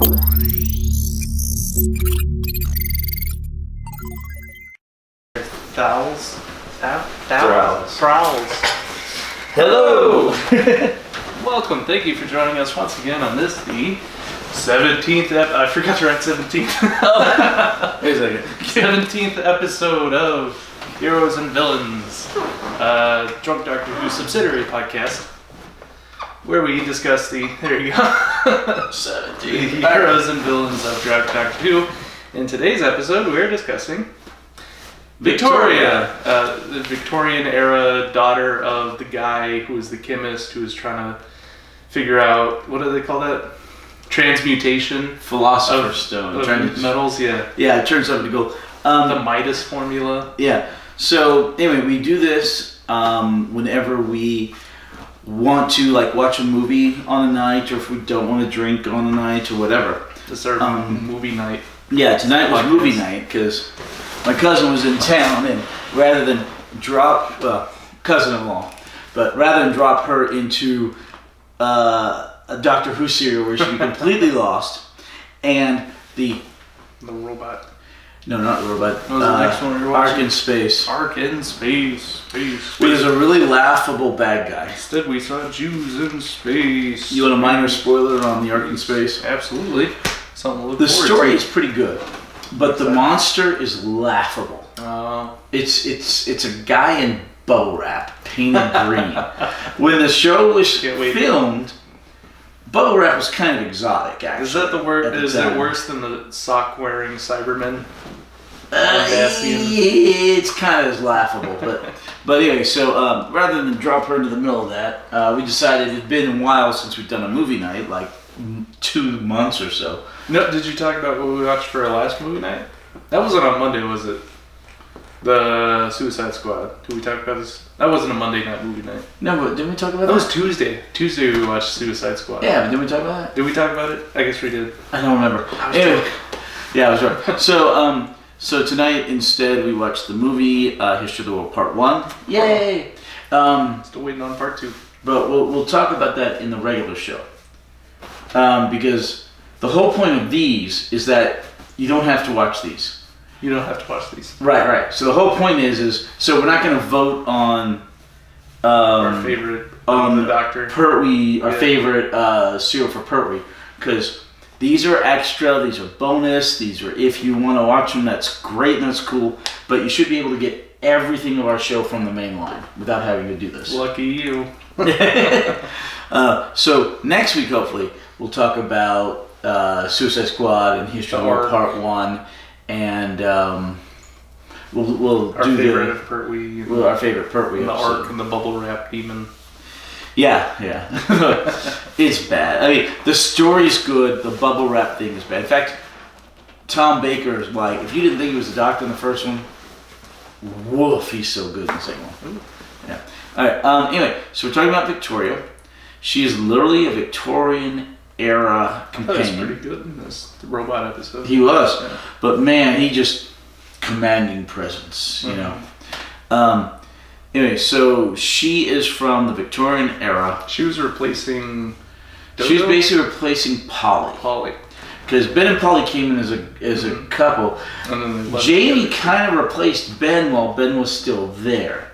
Dowels? Prowls. Hello! Welcome, thank you for joining us once again on this, the 17th I forgot to write 17th. Wait a second. 17th episode of Heroes and Villains, Drunk Doctor Who subsidiary podcast, where we discuss there you go, 17 Heroes and Villains of Drunk Doctor Who. In today's episode, we're discussing Victoria, the Victorian era daughter of the guy who was the chemist who was trying to figure out, what do they call that? Transmutation? Philosopher's Stone. Metals, yeah. Yeah, it turns out to go. The Midas formula. Yeah. So, anyway, we do this whenever we want to, like, watch a movie on a night, or if we don't want to drink on a night, or whatever. This is our movie night. Yeah, tonight was movie night, because my cousin was in town, and rather than drop, cousin-in-law, but rather than drop her into a Doctor Who serial where she'd be completely lost, and the robot. No, not the robot. What was the next one we were watching? Ark in Space. Ark in Space. Space. He was a really laughable bad guy. Instead, we saw Jews in space. You want a minor spoiler on the Ark in Space? Absolutely. Something to look The forward story to. is pretty good, but the monster is laughable. It's a guy in bubble wrap, painted green. When the show was filmed, bubble wrap was kind of exotic, actually. Is that the word? Is it worse than the sock-wearing Cybermen? It's kind of as laughable, but anyway. So rather than drop her into the middle of that, we decided it'd been a while since we'd done a movie night, like 2 months or so. No, did you talk about what we watched for our last movie night? That wasn't on Monday, was it? The Suicide Squad. Did we talk about this? That wasn't a Monday night movie night. No, but didn't we talk about that? That was Tuesday. Tuesday we watched Suicide Squad. Yeah, but didn't we talk about that? Did we talk about it? I guess we did. I don't remember. Anyway, yeah, I was right. So tonight instead we watched the movie History of the World Part 1. Yay! Still waiting on Part 2. But we'll talk about that in the regular show. Because the whole point of these is that you don't have to watch these. You don't have to watch these. Right. So the whole point is so we're not going to vote on our favorite on the Doctor. Pertwee, our favorite serial for Pertwee, because these are extra, these are bonus, these are if you want to watch them, that's great and that's cool, but you should be able to get everything of our show from the main line without having to do this. Lucky you. So next week, hopefully, we'll talk about Suicide Squad and History of the World Part 1, and we'll our do favorite Pertwee. Our favorite Pertwee. The Ark and the bubble wrap demon. Yeah. It's bad. I mean, the story's good. The bubble wrap thing is bad. In fact, Tom Baker is like, if you didn't think he was the Doctor in the first one, woof, he's so good in the second one. Yeah. All right. Anyway, so we're talking about Victoria. She is literally a Victorian era companion. That was pretty good in this robot episode. He was, yeah. But man, he just commanding presence, you know. Anyway, so she is from the Victorian era. She was replacing Dodo? She was basically replacing Polly. Because Ben and Polly came in as a couple. And then they left Jamie kind of replaced Ben while Ben was still there.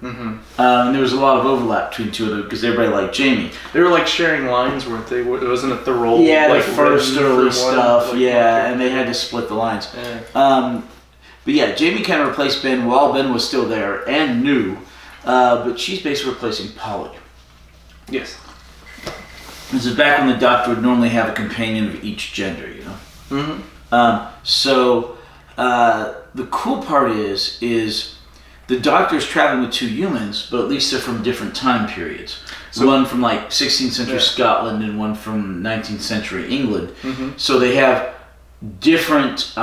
And there was a lot of overlap between the two of them because everybody liked Jamie. They were like sharing lines, weren't they? Wasn't it the role? Yeah, like the first early stuff. Like, and they had to split the lines. Yeah. But yeah, Jamie kind of replaced Ben while Ben was still there and new. But she's basically replacing Polly. Yes. This is back when the Doctor would normally have a companion of each gender, you know. So the cool part is the Doctor's traveling with two humans, but at least they're from different time periods. So, one from like 16th century Scotland and one from 19th century England. So they have different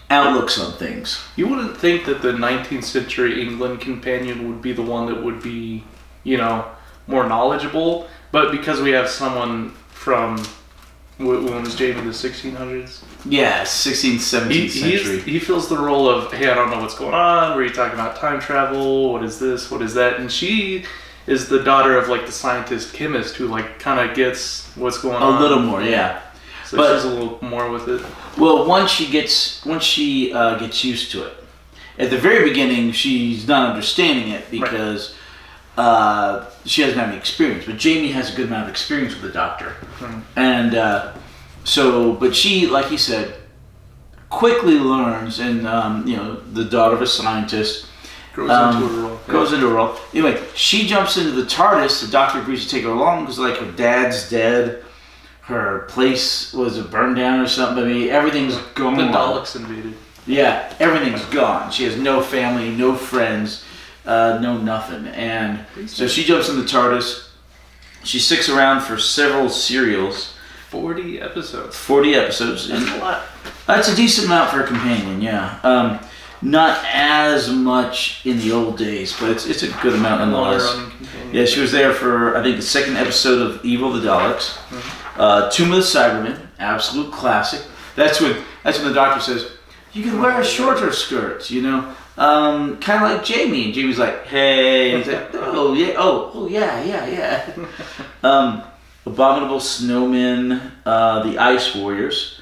outlooks on things. You wouldn't think that the 19th century England companion would be the one that would be, you know, more knowledgeable, but because we have someone from, when was Jamie, the 1600s? Yeah, 16th, 17th century. He fills the role of, hey, I don't know what's going on, were you talking about time travel, what is this, what is that, and she is the daughter of like the scientist chemist who like kind of gets what's going on. A little more, yeah. So but, she's a little more with it. Well, once she gets used to it. At the very beginning, she's not understanding it because she doesn't have any experience. But Jamie has a good amount of experience with the Doctor, and but she, like he said, quickly learns, and the daughter of a scientist goes into a role. Anyway, she jumps into the TARDIS. The Doctor agrees to take her along because like her dad's dead. Her place was burned down or something. I mean, everything's gone. The Daleks invaded. Yeah, everything's gone. She has no family, no friends, no nothing. And so she jumps in the TARDIS. She sticks around for several serials. 40 episodes. 40 episodes. That's a lot. That's a decent amount for a companion, yeah. Not as much in the old days, but it's a good amount nonetheless. Yeah, she was there for, I think, the second episode of Evil the Daleks. Tomb of the Cybermen, absolute classic. That's when the Doctor says, you can wear a shorter skirt, kind of like Jamie. And Jamie's like, hey. He's like, oh yeah. Abominable Snowmen, The Ice Warriors,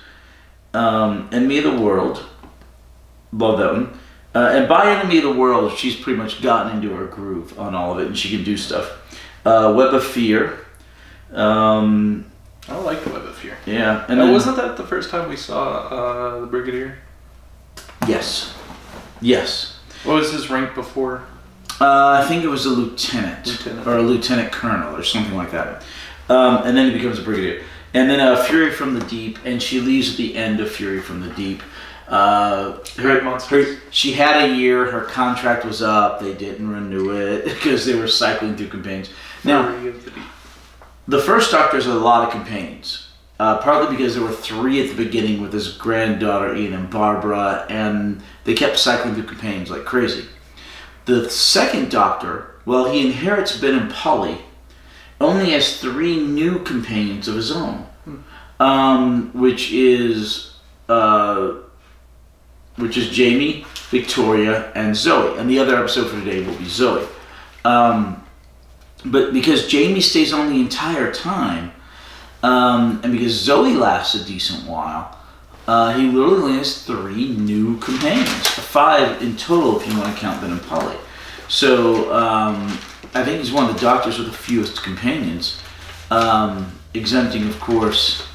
Enemy of the World. Love that one. And by Enemy of the World, she's pretty much gotten into her groove on all of it, and she can do stuff. Web of Fear. I like the Web of Fear. Yeah. And wasn't that the first time we saw the Brigadier? Yes. What was his rank before? I think it was a lieutenant. Or a lieutenant colonel or something like that. And then he becomes a brigadier. And then Fury from the Deep, and she leaves at the end of Fury from the Deep. She had a year, her contract was up, they didn't renew it because they were cycling through companions. Now, the first Doctor has a lot of companions. Partly because there were 3 at the beginning with his granddaughter Ian and Barbara, and they kept cycling through companions like crazy. The second Doctor, well, he inherits Ben and Polly, only has 3 new companions of his own, which is Jamie, Victoria, and Zoe. And the other episode for today will be Zoe. But because Jamie stays on the entire time, and because Zoe lasts a decent while, he literally only has 3 new companions. 5 in total if you want to count Ben and Polly. So I think he's one of the Doctors with the fewest companions, exempting, of course,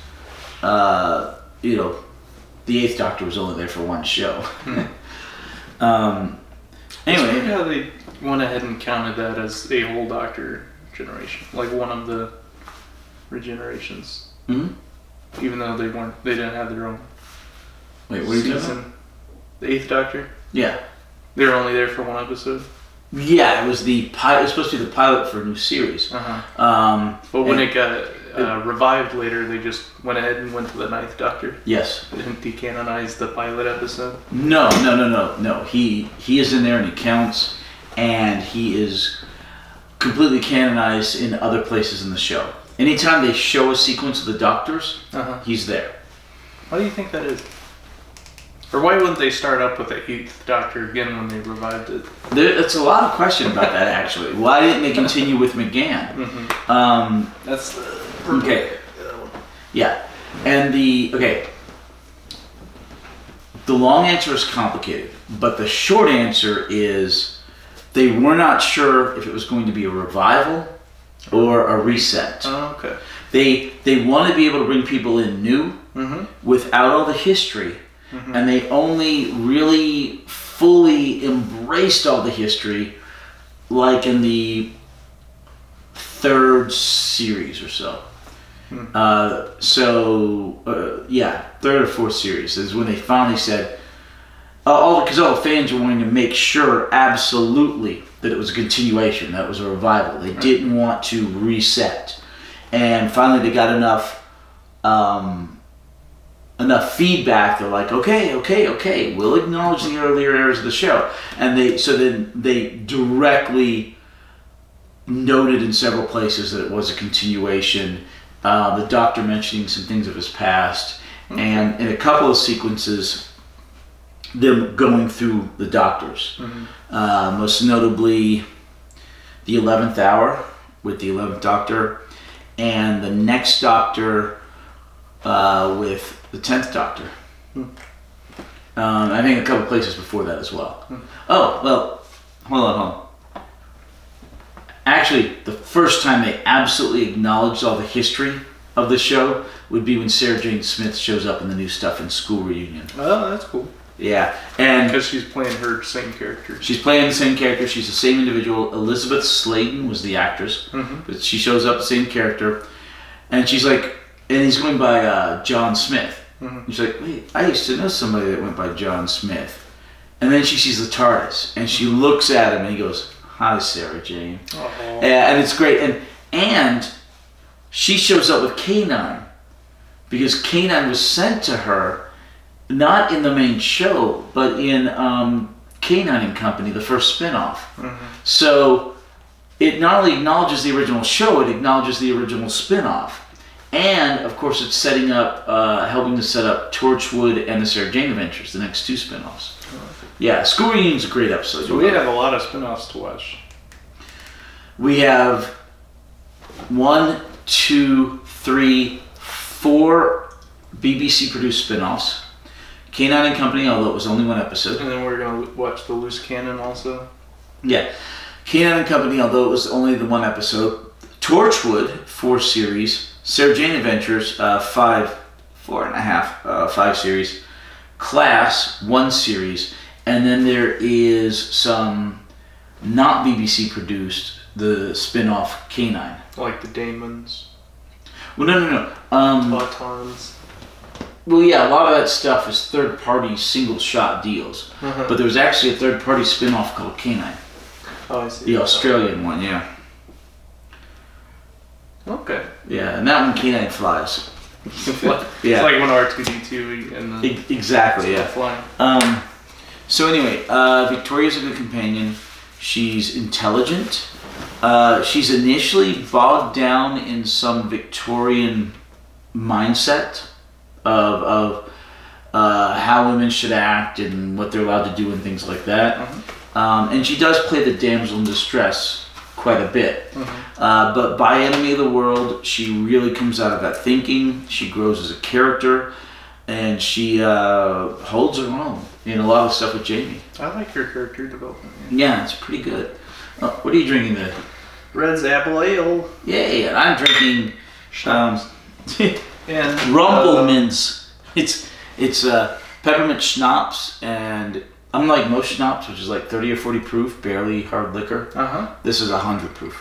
the 8th Doctor was only there for 1 show. It's weird how they went ahead and counted that as a whole Doctor generation, like one of the regenerations. Even though they didn't have their own. Wait, what are you talking about? The 8th Doctor. Yeah, they were only there for 1 episode. Yeah, it was the pilot. It was supposed to be the pilot for a new series. But when it got revived later, they just went ahead and went to the 9th Doctor. Yes. They didn't decanonize the pilot episode. No. He is in there and he counts, and he is completely canonized in other places in the show. Anytime they show a sequence of the Doctors, he's there. Why do you think that is? Or why wouldn't they start up with the 8th Doctor again when they revived it? There's a lot of question about that, actually. Why didn't they continue with McGann? That's okay. Yeah, and the long answer is complicated, but the short answer is they were not sure if it was going to be a revival or a reset. Oh, okay. They want to be able to bring people in new without all the history. And they only really fully embraced all the history like in the 3rd series or so. 3rd or 4th series is when they finally said, because all the fans were wanting to make sure absolutely that it was a continuation, that it was a revival. They didn't want to reset. And finally they got enough feedback. They're like, okay, we'll acknowledge the earlier eras of the show. And then they directly noted in several places that it was a continuation. The Doctor mentioning some things of his past, and in a couple of sequences, them going through the Doctors. Most notably, the 11th Hour with the 11th Doctor, and the next Doctor with the 10th Doctor. I think a couple places before that as well. Oh, well, hold on. Actually, the first time they absolutely acknowledged all the history of the show would be when Sarah Jane Smith shows up in the new stuff in School Reunion. Oh, that's cool. Yeah, and because she's playing her same character. She's playing the same character. She's the same individual. Elizabeth Sladen was the actress, but she shows up the same character, and she's like, and he's going by John Smith. She's like, wait, I used to know somebody that went by John Smith, and then she sees the TARDIS, and she looks at him, and he goes, "Hi, Sarah Jane," and it's great, and she shows up with K9 because K9 was sent to her. Not in the main show, but in K9 and Company, the first spin-off. So it not only acknowledges the original show, it acknowledges the original spin-off. And, of course, it's setting up, helping to set up Torchwood and the Sarah Jane Adventures, the next two spin-offs. Yeah, School Reunion's a great episode. So we have a lot of spin-offs to watch. We have 1, 2, 3, 4 BBC-produced spin-offs. K9 and Company, although it was only one episode. And then we're going to watch the Loose Cannon also. Yeah. K9 and Company, although it was only the one episode. Torchwood, 4 series. Sarah Jane Adventures, 5 series. Class, 1 series. And then there is some not BBC produced, the spin-off K9. Like the Damons. Well, no. Platons. Well, yeah, a lot of that stuff is third-party single-shot deals. But there was actually a third-party spin-off called K9. Oh, I see. The Australian one, yeah. Okay. Yeah, and that one K9 flies. It's like when R2-D2 and the exactly, yeah. flying. So anyway, Victoria's a good companion. She's intelligent. She's initially bogged down in some Victorian mindset of how women should act and what they're allowed to do and things like that. And she does play the damsel in distress quite a bit. But by Enemy of the World, she really comes out of that thinking. She grows as a character, and she holds her own in a lot of stuff with Jamie. I like her character development. Yeah, it's pretty good. What are you drinking there? Red's Apple Ale. Yeah, and I'm drinking and Rumpelmans. It's peppermint schnapps, and unlike most schnapps, which is like 30 or 40 proof, barely hard liquor, this is 100 proof.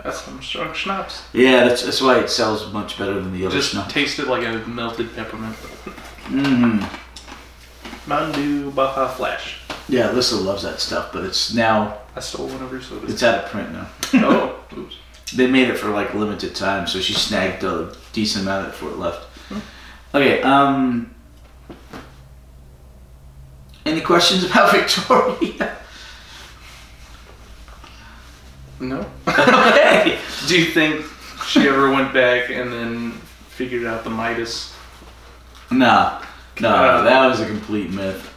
That's some strong schnapps. Yeah, that's why it sells much better than the other Just schnapps. tasted like a melted peppermint. Mountain Dew Baja Flash. Yeah, Alyssa loves that stuff, but it's now... I stole one of her sodas. It's out of print now. Oh, oops. They made it for like limited time, so she snagged a decent amount of it before it left. Okay, any questions about Victoria? No. Okay. Do you think she ever went back and then figured out the Midas? No, that was a complete myth.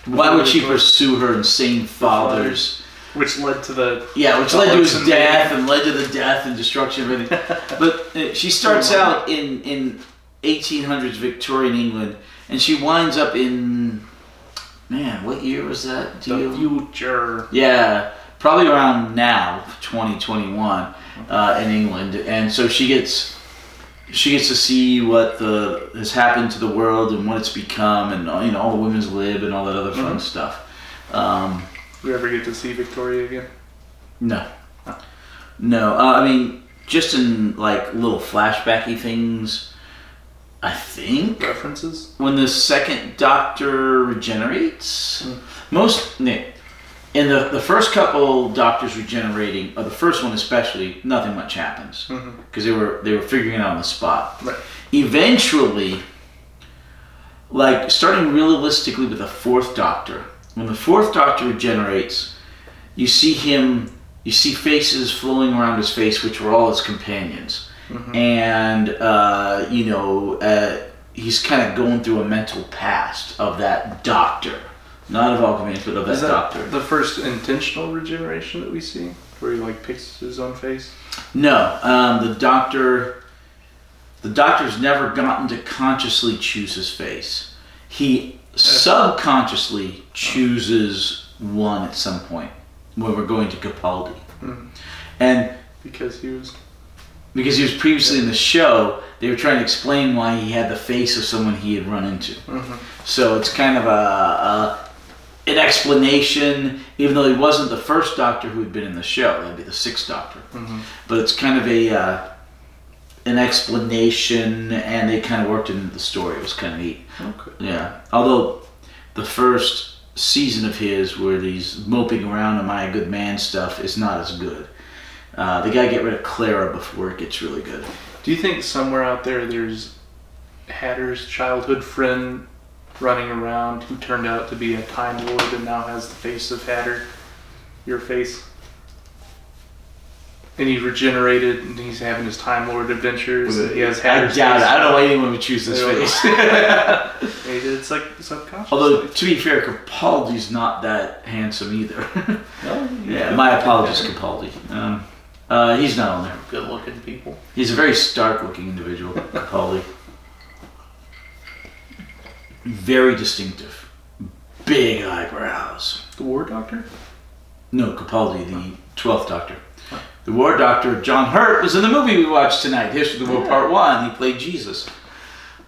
Why would she pursue her insane father's... Which led to the... Yeah, which led to his death and led to the death and destruction of everything. But she starts out in 1800s Victorian England, and she winds up in... Man, what year was that? The future. Yeah, probably around now, 2021, in England. And so she gets to see what has happened to the world and what it's become, and all the women's lib and all that other fun stuff. You ever get to see Victoria again? No. No. I mean, just in like little flashbacky things, I think. References? When the second Doctor regenerates. In the first couple Doctors regenerating, or the first one especially, nothing much happens. Because they were figuring it out on the spot. Right. Eventually, like starting realistically with the fourth Doctor, when the fourth Doctor regenerates, you see faces flowing around his face, which were all his companions. And, he's kind of going through a mental past of that Doctor. Not of all companions, but of that Doctor. The first intentional regeneration that we see? where he like picks his own face? No, the doctor's never gotten to consciously choose his face. He subconsciously chooses one at some point when we're going to Capaldi. Mm-hmm. And because he was previously in the show, they were trying to explain why he had the face of someone he had run into. Mm-hmm. So it's kind of an explanation, even though he wasn't the first Doctor who had been in the show. That'd be the sixth Doctor. Mm-hmm. But it's kind of an explanation, and they kind of worked it into the story. It was kind of neat. Okay. Yeah. Although the first season of his, where he's moping around "Am I a good man?" stuff, is not as good. They gotta get rid of Clara before it gets really good. Do you think somewhere out there's Hatter's childhood friend running around who turned out to be a Time Lord and now has the face of Hatter? Your face? And he regenerated and he's having his Time Lord adventures. He has Hatter's I doubt it. face. I don't know anyone would choose this face. It's like subconscious. Although, to be fair, Capaldi's not that handsome either. No, Yeah, my apologies, Capaldi. He's not on there. Good looking people. He's a very stark looking individual, Capaldi. Very distinctive. Big eyebrows. The War Doctor? No, Capaldi, the 12th Doctor. The War Doctor, John Hurt, was in the movie we watched tonight, History of the War Part 1. He played Jesus.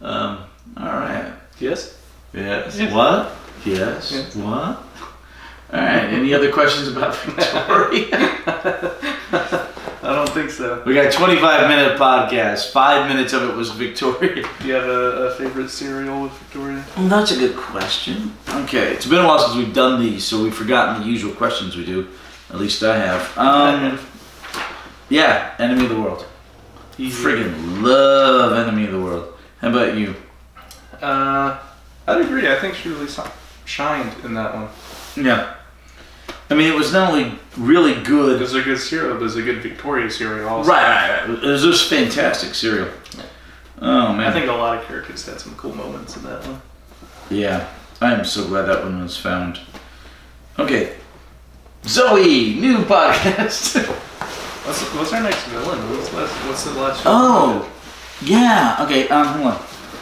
Alright. Yes? Yes. Yes. What? Yes. Yes. What? Alright, any other questions about Victoria? I don't think so. We got a 25-minute podcast. 5 minutes of it was Victoria. Do you have a favorite cereal with Victoria? Well, that's a good question. Okay, it's been a while since we've done these, so we've forgotten the usual questions we do. At least I have. Yeah, Enemy of the World. Friggin' love Enemy of the World. How about you? I'd agree. I think she really shined in that one. Yeah. I mean, it was not only really good. There's a good cereal. There's a good Victoria cereal also. Right. It was just fantastic cereal. Oh, man. I think a lot of characters had some cool moments in that one. Yeah. I am so glad that one was found. Okay. Zoe, new podcast. What's our next villain? What's the last show? Oh, yeah. Okay, hold on.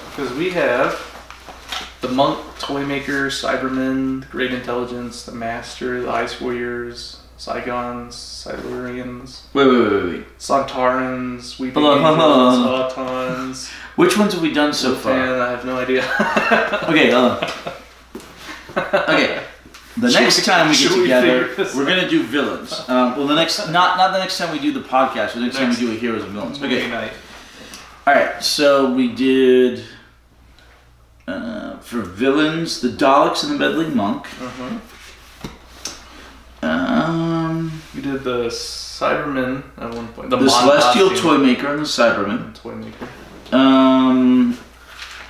Because we have the Monk, Toymaker, Cybermen, the Great Intelligence, the Master, the Ice Warriors, Zygons, Silurians. Wait. Santarans, Weeping Hold on. Angels, Autons. Which ones have we done so far? I have no idea. Okay, hold on. Okay. The next time we get together, we're gonna do villains. Well, the next, not the next time we do the podcast. The next time we do a heroes and villains. Okay. Night. All right. So we did for villains the Daleks and the Meddling Monk. We did the Cybermen at one point. The Celestial Toymaker and the Cybermen. Toymaker. And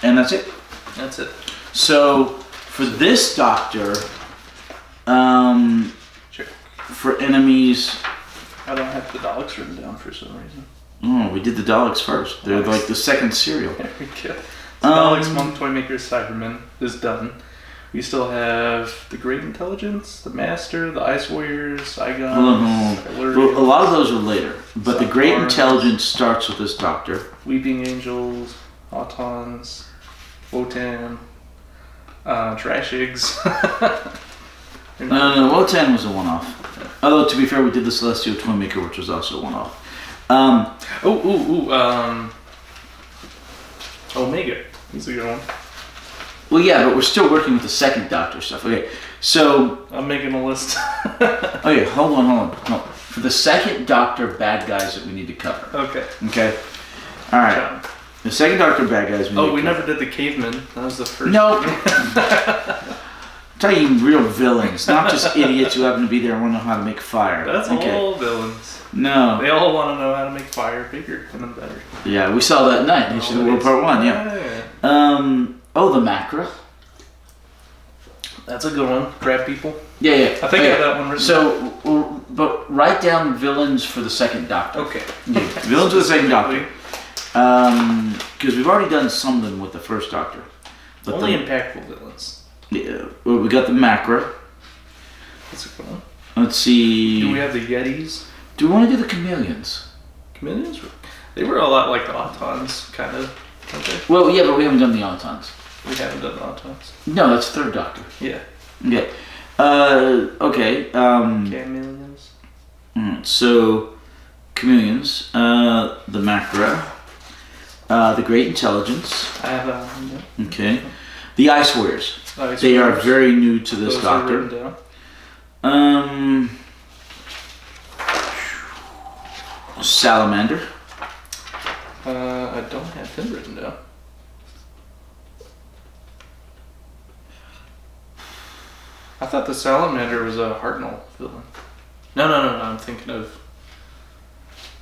that's it. That's it. So for this Doctor. Check. For enemies. I don't have the Daleks written down for some reason. Oh, we did the Daleks first. They're like the second serial. There we go. So Daleks, Monk, Toymaker, Cybermen is done. We still have the Great Intelligence, the Master, the Ice Warriors, Zygons, Well, a lot of those are later, but the Great Intelligence starts with this Doctor. Weeping Angels, Autons, Wotan, Trash Eggs. No, Wotan was a one-off. Although, to be fair, we did the Celestial Toymaker, which was also a one-off. Omega. He's a good one. Well, yeah, but we're still working with the second Doctor stuff. Okay, so... I'm making a list. Okay, hold on. No, for the second Doctor bad guys that we need to cover. Okay? All right. The second Doctor bad guys we never did the Caveman. That was the first. No. I'm talking real villains, not just idiots who happen to be there and want to know how to make fire. That's all villains. No. They all want to know how to make fire bigger and better. Yeah, we saw that night in History of the World Part 1, yeah. The Macra. That's a good one. Crab people. Yeah. I think I have that one written down. But write down villains for the second Doctor. Okay. Yeah, villains for the second Doctor. Because we've already done some of them with the first Doctor. But only impactful villains. Yeah, well, we got the Macra. That's a good one. Let's see. Do we have the Yetis? Do we want to do the chameleons? Chameleons? They were a lot like the Autons, kind of, weren't they? Well, yeah, but we haven't done the Autons. We haven't done the Autons. No, that's Third Doctor. Yeah. Okay. Okay. Chameleons. So, chameleons, the macro, the Great Intelligence. I have yeah. Okay. The Ice Warriors. They are very new to this Those Doctor. are written down. Salamander. I don't have him written down. I thought the Salamander was a Hartnell villain. No. I'm thinking of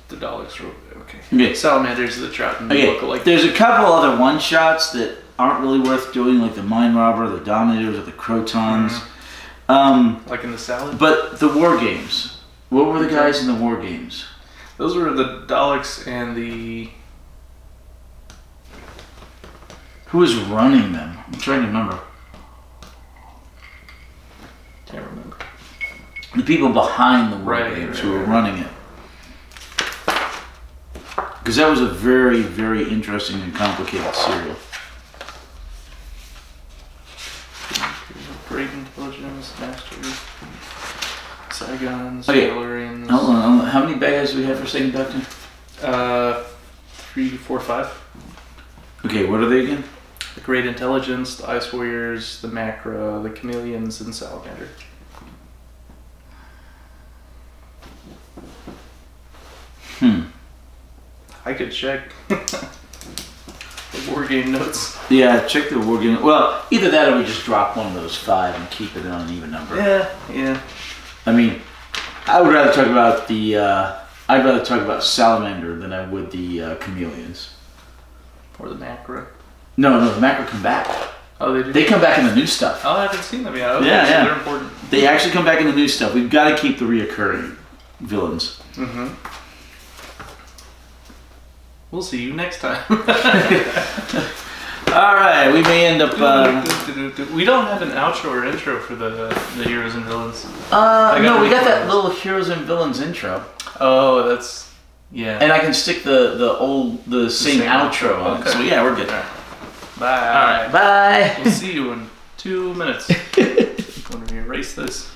the Daleks. Okay. Salamander's the trout and Okay. look alike. There's a couple other one-shots that aren't really worth doing, like the Mind Robber, the Dominators, or the Crotons. Like in the salad? But the War Games. What were the guys in the War Games? Those were the Daleks and the... Who was running them? I'm trying to remember. Can't remember. The people behind the War Games who were running it. Because that was a very, very interesting and complicated serial. Great Intelligence, Masters, Saigons, Okay. Valerians. Hold on. How many bad guys do we have for Second Doctor? 3, 4, 5. Okay, what are they again? The Great Intelligence, the Ice Warriors, the Macra, the Chameleons, and Salamander. I could check the War Game notes. Yeah, check the War Game. Well, either that or we just drop one of those 5 and keep it on an even number. Yeah. I mean, I would rather talk about the. I'd rather talk about Salamander than I would the Chameleons. Or the Macra. No, the Macro come back. Oh, they do? They come back in the new stuff. Oh, I haven't seen them yet. Yeah. They're important. They actually come back in the new stuff. We've got to keep the reoccurring villains. Mm-hmm. We'll see you next time. Alright, we may end up... We don't have an outro or intro for the heroes and villains. No, we got that little heroes and villains intro. Oh, that's... Yeah. And I can stick the same outro on it. So yeah, we're good. All right. Bye. Alright, bye. We'll see you in 2 minutes when we erase this.